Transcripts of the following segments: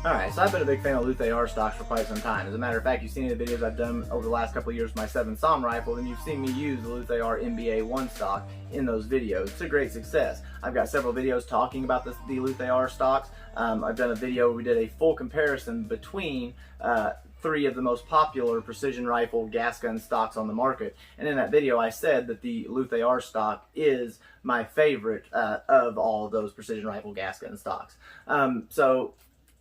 Alright, so I've been a big fan of Luth-AR stocks for quite some time. As a matter of fact, you've seen the videos I've done over the last couple of years with my 7 SAUM rifle, and you've seen me use the Luth-AR MBA 1 stock in those videos. It's a great success. I've got several videos talking about the Luth-AR stocks. I've done a video where we did a full comparison between 3 of the most popular precision rifle gas gun stocks on the market. And in that video I said that the Luth-AR stock is my favorite of all of those precision rifle gas gun stocks. So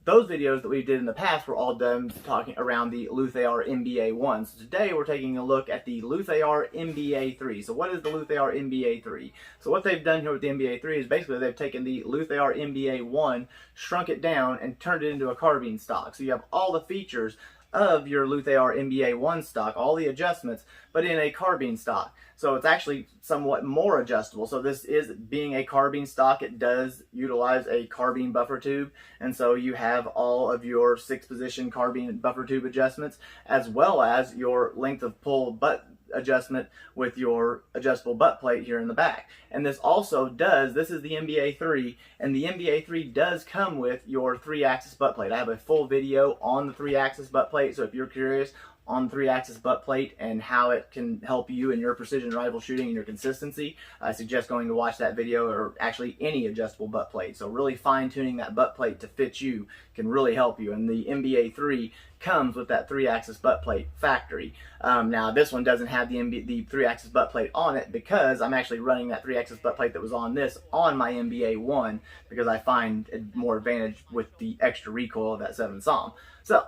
those videos that we did in the past were all done talking around the Luth-AR MBA 1. So today we're taking a look at the Luth-AR MBA 3. So what is the Luth-AR MBA 3? So what they've done here with the MBA 3 is basically they've taken the Luth-AR MBA 1, shrunk it down, and turned it into a carbine stock. So you have all the features of your Luth-AR MBA 1 stock, all the adjustments, but in a carbine stock. So it's actually somewhat more adjustable. So this is, being a carbine stock, it does utilize a carbine buffer tube, and so you have all of your 6-position carbine buffer tube adjustments, as well as your length of pull butt adjustment with your adjustable butt plate here in the back. And this also does, this is the MBA 3, and the MBA 3 does come with your 3-axis butt plate. I have a full video on the 3-axis butt plate, so if you're curious on the 3-axis butt plate and how it can help you in your precision rifle shooting and your consistency, I suggest going to watch that video, or actually any adjustable butt plate. So really fine-tuning that butt plate to fit you can really help you, and the MBA 3 comes with that 3-axis butt plate factory. Now this one doesn't have the 3-axis butt plate on it because I'm actually running that 3-axis butt plate that was on this on my MBA 1 because I find more advantage with the extra recoil of that 7 SAUM. So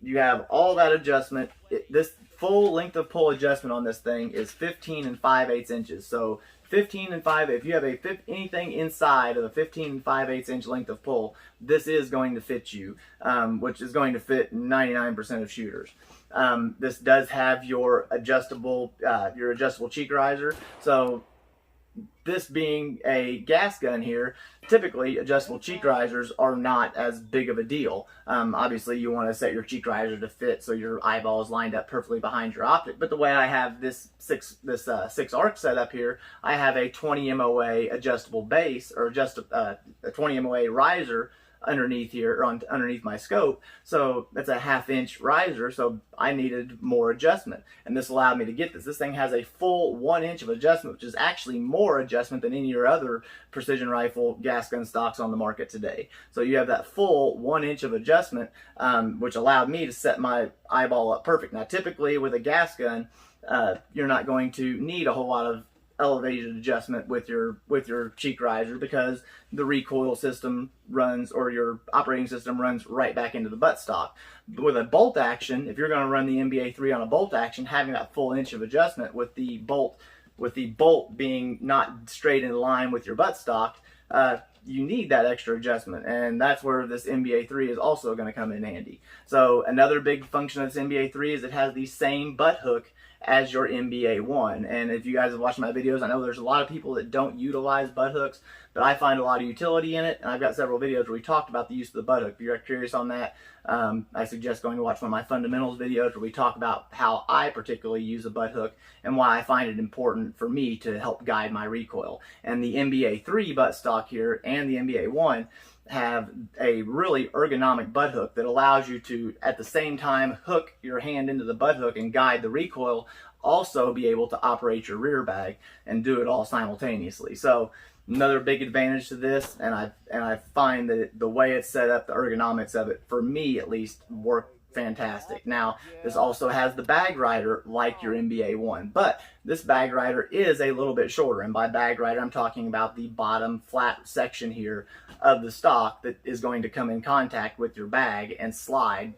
you have all that adjustment. This full length of pull adjustment on this thing is 15 5/8 inches. So 15 5/8, if you have anything inside of a 15 5/8 inch length of pull, this is going to fit you, which is going to fit 99% of shooters. This does have your adjustable cheek riser. So this being a gas gun here, typically adjustable cheek risers are not as big of a deal. Obviously you want to set your cheek riser to fit so your eyeball is lined up perfectly behind your optic, but the way I have this 6 arc set up here, I have a 20 MOA adjustable base, or just a 20 MOA riser underneath here, or underneath my scope. So that's a 1/2 inch riser, so I needed more adjustment, and this allowed me to get this. This thing has a full 1 inch of adjustment, which is actually more adjustment than any of your other precision rifle gas gun stocks on the market today. So you have that full 1 inch of adjustment, which allowed me to set my eyeball up perfect. Now typically with a gas gun, you're not going to need a whole lot of elevated adjustment with your cheek riser because the recoil system runs, or your operating system runs right back into the butt stock. But with a bolt action, if you're going to run the MBA 3 on a bolt action, having that full inch of adjustment with the bolt being not straight in line with your butt stock, you need that extra adjustment, and that's where this MBA 3 is also going to come in handy. So another big function of this MBA 3 is it has the same butt hook as your MBA 1. And if you guys have watched my videos, I know there's a lot of people that don't utilize butt hooks, but I find a lot of utility in it, and I've got several videos where we talked about the use of the butt hook. If you're curious on that, I suggest going to watch one of my fundamentals videos where we talk about how I particularly use a butt hook and why I find it important for me to help guide my recoil. And the MBA 3 butt stock here and the MBA 1 have a really ergonomic butt hook that allows you to, at the same time, hook your hand into the butt hook and guide the recoil, also be able to operate your rear bag and do it all simultaneously. So another big advantage to this, and I find that the way it's set up, the ergonomics of it, for me at least, work fantastic. Now, this also has the bag rider like your MBA 1, but this bag rider is a little bit shorter, and by bag rider I'm talking about the bottom flat section here of the stock that is going to come in contact with your bag and slide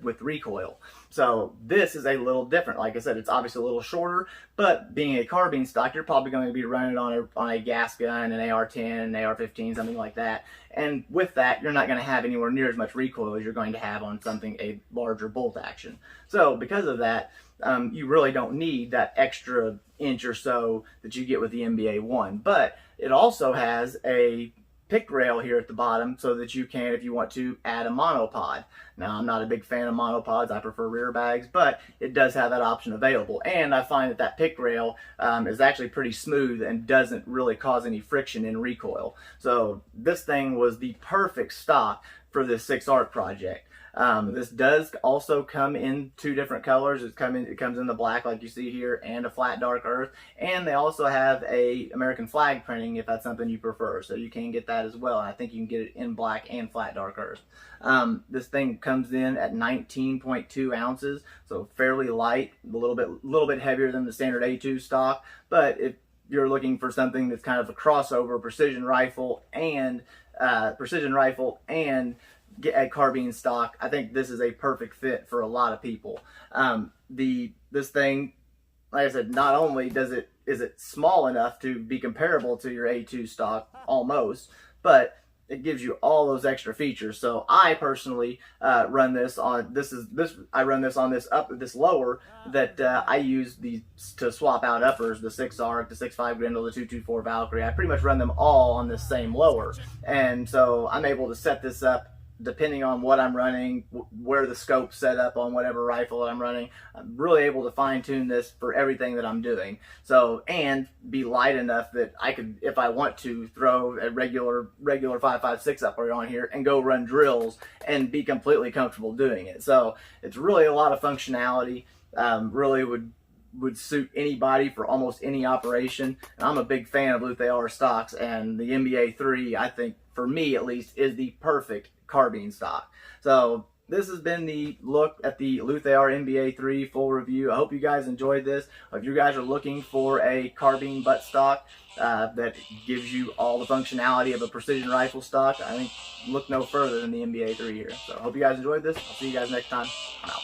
with recoil. So this is a little different. Like I said, it's obviously a little shorter, but being a carbine stock, you're probably going to be running on a gas gun, an AR-10, an AR-15, something like that. And with that, you're not going to have anywhere near as much recoil as you're going to have on something a larger bolt action. So because of that, you really don't need that extra inch or so that you get with the MBA 1. But it also has a pick rail here at the bottom so that you can, if you want to, add a monopod. Now, I'm not a big fan of monopods. I prefer rear bags, but it does have that option available. And I find that that pick rail is actually pretty smooth and doesn't really cause any friction in recoil. So this thing was the perfect stock for this 6-arc project. This does also come in 2 different colors. It comes in the black like you see here and a flat dark earth, and they also have a American flag printing if that's something you prefer, so you can get that as well. I think you can get it in black and flat dark earth. This thing comes in at 19.2 ounces, so fairly light, a little bit heavier than the standard A2 stock, but if you're looking for something that's kind of a crossover precision rifle and get a carbine stock, I think this is a perfect fit for a lot of people. This thing, like I said, not only is it small enough to be comparable to your A2 stock almost, but it gives you all those extra features. So I personally run this on this lower that I use to swap out uppers, the 6-arc, the 6.5 Grendel, the 224 Valkyrie. I pretty much run them all on this same lower, and so I'm able to set this up depending on what I'm running, where the scope's set up on whatever rifle I'm running. I'm really able to fine-tune this for everything that I'm doing. So, and be light enough that I could, if I want to, throw a regular 5.56 upper on here and go run drills and be completely comfortable doing it. So it's really a lot of functionality. Really would suit anybody for almost any operation. And I'm a big fan of Luth-AR stocks, and the MBA 3, I think, for me at least, is the perfect carbine stock. So this has been the look at the Luth-AR MBA 3 full review. I hope you guys enjoyed this. If you guys are looking for a carbine butt stock that gives you all the functionality of a precision rifle stock, I think look no further than the MBA 3 here. So I hope you guys enjoyed this. I'll see you guys next time. I'm out.